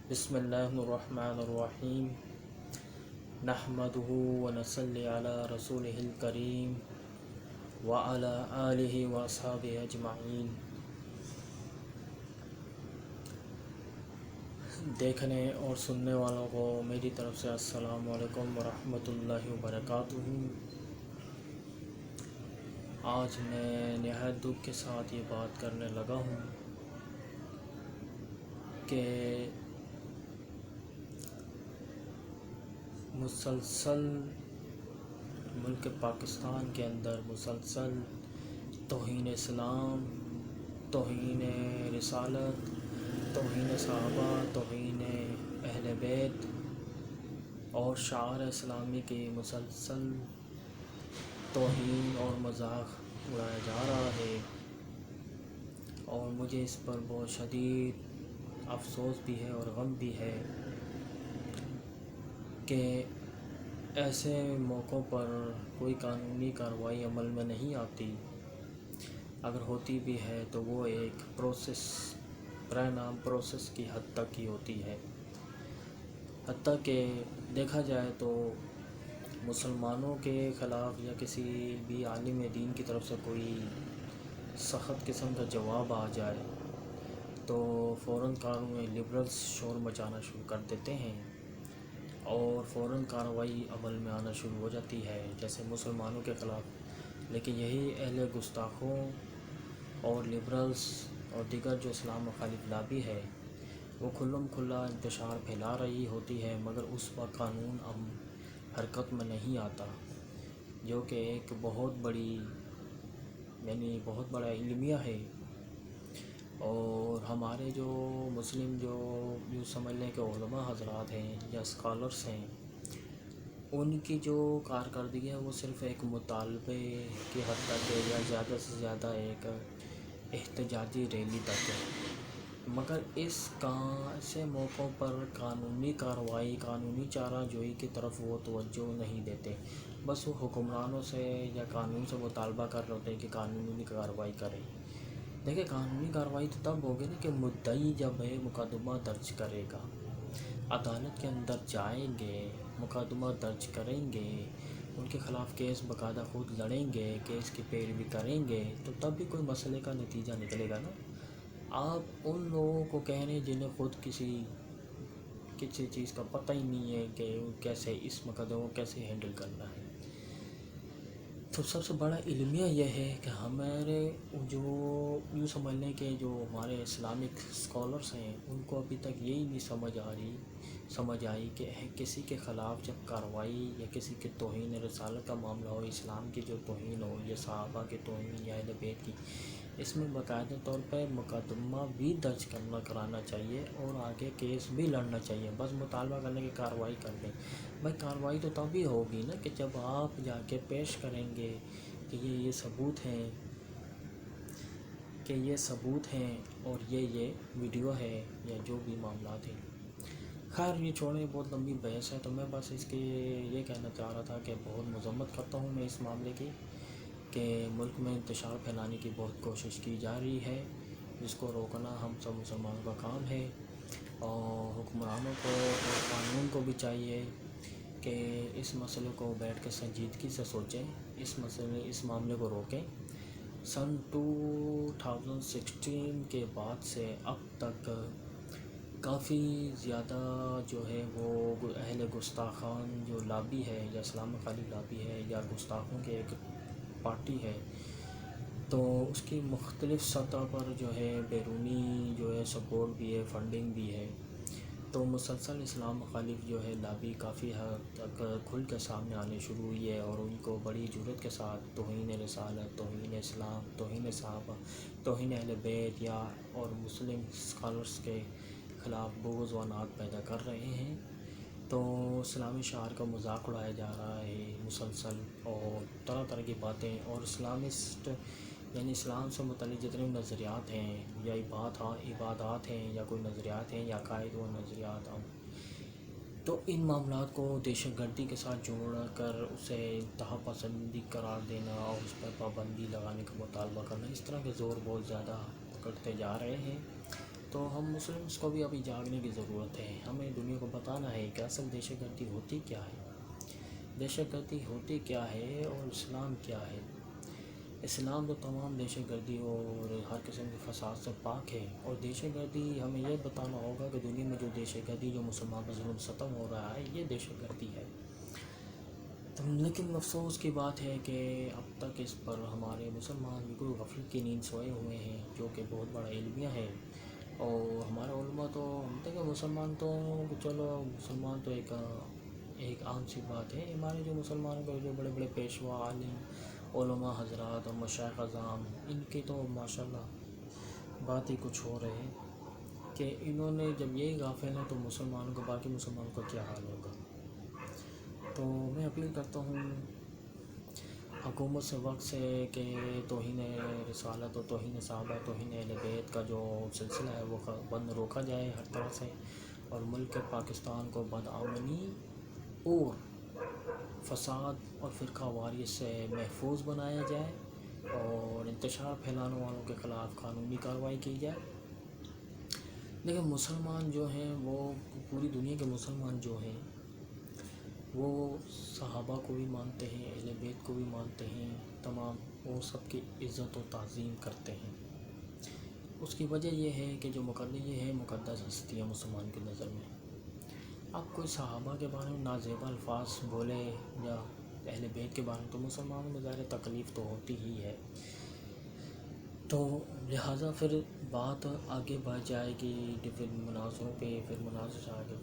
بسم اللہ الرحمن الرحیم نحمدہ ونصلی علی رسولہ الکریم وعلی آلہ واصحابہ اجمعین۔ دیکھنے اور سننے والوں کو میری طرف سے السلام علیکم ورحمۃ اللہ وبرکاتہ۔ آج میں نہایت دکھ کے ساتھ یہ بات کرنے لگا ہوں کہ مسلسل ملک پاکستان کے اندر مسلسل توہین اسلام، توہین رسالت، توہین صحابہ، توہین اہل بیت اور شعائر اسلامی کی مسلسل توہین اور مذاق اڑایا جا رہا ہے، اور مجھے اس پر بہت شدید افسوس بھی ہے اور غم بھی ہے کہ ایسے موقعوں پر کوئی قانونی کارروائی عمل میں نہیں آتی۔ اگر ہوتی بھی ہے تو وہ ایک برائے نام پروسیس کی حد تک ہی ہوتی ہے، حتیٰ کہ دیکھا جائے تو مسلمانوں کے خلاف یا کسی بھی عالم دین کی طرف سے کوئی سخت قسم کا جواب آ جائے تو فوراً قانون لبرلز شور مچانا شروع کر دیتے ہیں اور فوراً کارروائی عمل میں آنا شروع ہو جاتی ہے، جیسے مسلمانوں کے خلاف۔ لیکن یہی اہل گستاخوں اور لبرلز اور دیگر جو اسلام مخالف لابی ہے وہ کھلم کھلا انتشار پھیلا رہی ہوتی ہے، مگر اس وقت قانون حرکت میں نہیں آتا، جو کہ ایک بہت بڑا المیہ ہے۔ اور ہمارے جو مسلم جو یوں سمجھ لیں کہ علماء حضرات ہیں یا اسکالرس ہیں، ان کی جو کارکردگی ہے وہ صرف ایک مطالبے کی حد تک ہے یا زیادہ سے زیادہ ایک احتجاجی ریلی تک ہے، مگر ایسے موقعوں پر قانونی کارروائی، قانونی چارہ جوئی کی طرف وہ توجہ نہیں دیتے۔ بس وہ حکمرانوں سے یا قانون سے مطالبہ کر رہے ہوتے ہیں کہ قانونی کارروائی کریں۔ دیکھیں، قانونی کارروائی تو تب ہوگی نا کہ مدعی جب مقدمہ درج کرے گا، عدالت کے اندر جائیں گے، مقدمہ درج کریں گے، ان کے خلاف کیس باقاعدہ خود لڑیں گے، کیس کی پیروی کریں گے، تو تب بھی کوئی مسئلے کا نتیجہ نکلے گا نا۔ آپ ان لوگوں کو کہہ رہے ہیں جنہیں خود کسی چیز کا پتہ ہی نہیں ہے کہ کیسے اس مقدمے کو کیسے ہینڈل کرنا ہے۔ تو سب سے بڑا المیہ یہ ہے کہ ہمارے جو یوں سمجھ لیں کہ جو ہمارے اسلامک اسکالرس ہیں، ان کو ابھی تک یہی نہیں سمجھ آئی کہ کسی کے خلاف جب کارروائی یا کسی کے توہین رسالت کا معاملہ ہو، اسلام کی جو توہین ہو یا صحابہ کے توہین یا اہل بیت کی، اس میں باقاعدہ طور پہ مقدمہ بھی درج کرانا چاہیے اور آگے کیس بھی لڑنا چاہیے۔ بس مطالبہ کرنے کی کارروائی کر دیں۔ بھائی کارروائی تو تبھی ہوگی نا کہ جب آپ جا کے پیش کریں گے کہ یہ ثبوت ہیں اور یہ ویڈیو ہے یا جو بھی معاملات ہیں۔ خیر یہ چھوڑیں، بہت لمبی بحث ہے، تو میں بس اس کے یہ کہنا چاہ رہا تھا کہ بہت مذمت کرتا ہوں میں اس معاملے کی کہ ملک میں انتشار پھیلانے کی بہت کوشش کی جا رہی ہے، جس کو روکنا ہم سب مسلمانوں کا کام ہے، اور حکمرانوں کو اور قانون کو بھی چاہیے کہ اس مسئلے کو بیٹھ کے سنجیدگی سے سوچیں، اس معاملے کو روکیں۔ سن 2016 کے بعد سے اب تک کافی زیادہ جو ہے وہ اہل گستاخان جو لابی ہے یا اسلام مخالف لابی ہے یا گستاخوں کے ایک پارٹی ہے، تو اس کی مختلف سطح پر جو ہے بیرونی جو ہے سپورٹ بھی ہے، فنڈنگ بھی ہے، تو مسلسل اسلام مخالف جو ہے لابی کافی حد تک کھل کے سامنے آنے شروع ہوئی ہے، اور ان کو بڑی جرأت کے ساتھ توہین رسالت، توہین اسلام، توہین صحابہ، توہین اہل بیت اور مسلم اسکالرس کے خلاف بغض و عناد پیدا کر رہے ہیں۔ تو اسلامی شعائر کا مذاق اڑایا جا رہا ہے مسلسل، اور طرح طرح کی باتیں، اور اسلامسٹ یعنی اسلام سے متعلق جتنے نظریات ہیں یا عبادات ہیں یا کوئی نظریات ہیں یا عقائد و نظریات ہیں، تو ان معاملات کو دہشت گردی کے ساتھ جوڑ کر اسے انتہا پسندی قرار دینا اور اس پر پابندی لگانے کا مطالبہ کرنا، اس طرح کے زور بہت زیادہ پکڑتے جا رہے ہیں۔ تو ہم مسلمس کو بھی ابھی جاگنے کی ضرورت ہے. ہمیں دنیا کو بتانا ہے کہ اصل دہشت گردی ہوتی کیا ہے، دہشت گردی ہوتی کیا ہے اور اسلام کیا ہے. اسلام تو تمام دہشت گردی اور ہر قسم کے فساد سے پاک ہے، اور دہشت گردی ہمیں یہ بتانا ہوگا کہ دنیا میں جو دہشت گردی جو مسلمان پر ظلم ستم ہو رہا ہے یہ دہشت گردی ہے. لیکن افسوس کی بات ہے کہ اب تک اس پر ہمارے مسلمان بالکل غفلت کی نیند سوئے ہوئے ہیں، جو کہ بہت بڑا المیہ ہے. اور ہمارا علماء تو ہم تک مسلمان تو چلو مسلمان تو ایک عام سی بات ہے. ہمارے جو مسلمانوں کے جو بڑے بڑے پیشوا عالم علماء حضرات اور مشائخ اعظام، ان کی تو ماشاءاللہ بات ہی کچھ ہو رہے ہیں کہ انہوں نے جب یہی غافل ہیں تو مسلمانوں کو، باقی مسلمانوں کا کیا حال ہوگا. تو میں اپیل کرتا ہوں حکومت سے وقت سے کہ توہین رسالت و توہین صحابہ، توہین اہل بیت کا جو سلسلہ ہے وہ بند روکا جائے ہر طرح سے، اور ملک پاکستان کو بدامنی اور فساد اور فرقہ واریت سے محفوظ بنایا جائے، اور انتشار پھیلانے والوں کے خلاف قانونی کارروائی کی جائے. لیکن مسلمان جو ہیں وہ پوری دنیا کے مسلمان جو ہیں وہ صحابہ کو بھی مانتے ہیں، اہل بیت کو بھی مانتے ہیں، تمام وہ سب کی عزت و تعظیم کرتے ہیں. اس کی وجہ یہ ہے کہ جو یہ ہے مقدس ہستی ہے مسلمان کی نظر میں. اب کوئی صحابہ کے بارے میں نازیبا الفاظ بولے یا اہل بیت کے بارے میں، تو مسلمانوں میں ظاہر تکلیف تو ہوتی ہی ہے. تو لہٰذا پھر بات آگے بڑھ جائے گی ڈفرینٹ مناظروں پہ، پھر مناظر آگے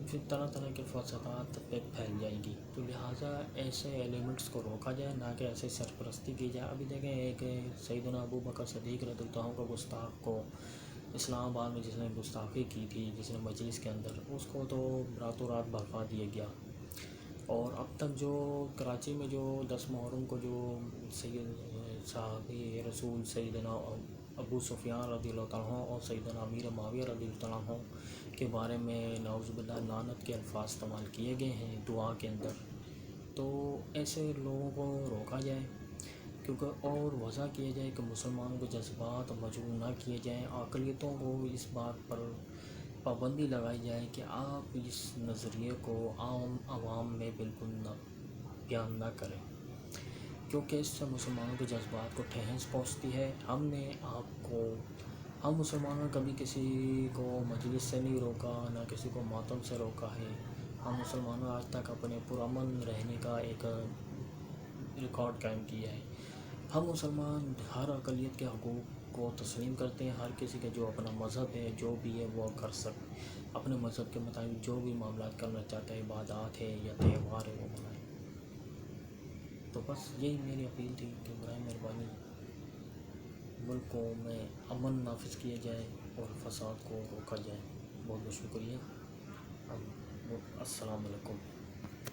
پھر طرح طرح کے فسادات پہ پھیل جائے گی. تو لہٰذا ایسے ایلیمنٹس کو روکا جائے، نہ کہ ایسے سرپرستی کی جائے. ابھی دیکھیں ایک سیدنا ابو بکر صدیق رضی اللہ عنہ کو گستاخ کو اسلام آباد میں جس نے گستاخی کی تھی، جس نے مجلس کے اندر، اس کو تو راتوں رات بھگا دیا گیا. اور اب تک جو کراچی میں جو 10 محرم کو جو صحابی رسول سیدنا ابو سفیان رضی اللہ عنہ اور سیدنا امیر معاویہ رضی اللہ عنہ کے بارے میں نعوذ باللہ لعنت کے الفاظ استعمال کیے گئے ہیں دعا کے اندر، تو ایسے لوگوں کو روکا جائے. کیونکہ اور وضع کیا جائے کہ مسلمانوں کے جذبات مجروح نہ کیے جائیں. اقلیتوں کو اس بات پر پابندی لگائی جائے کہ آپ اس نظریے کو عام عوام میں بالکل بیان نہ کریں، کیونکہ اس سے مسلمانوں کے جذبات کو ٹھیس پہنچتی ہے. ہم مسلمانوں نے کبھی کسی کو مجلس سے نہیں روکا، نہ کسی کو ماتم سے روکا ہے. ہم مسلمانوں نے آج تک اپنے پرامن رہنے کا ایک ریکارڈ قائم کیا ہے. ہم مسلمان ہر اقلیت کے حقوق کو تسلیم کرتے ہیں. ہر کسی کا جو اپنا مذہب ہے جو بھی ہے وہ کر اپنے مذہب کے مطابق جو بھی معاملات کرنا چاہتا ہے، عبادات ہے یا تہوار ہے، وہ منائے. تو بس یہی میری اپیل تھی کہ برائے مہربانی ملکوں میں امن نافذ کیا جائے اور فساد کو روکا جائے. بہت بہت شکریہ. السلام علیکم.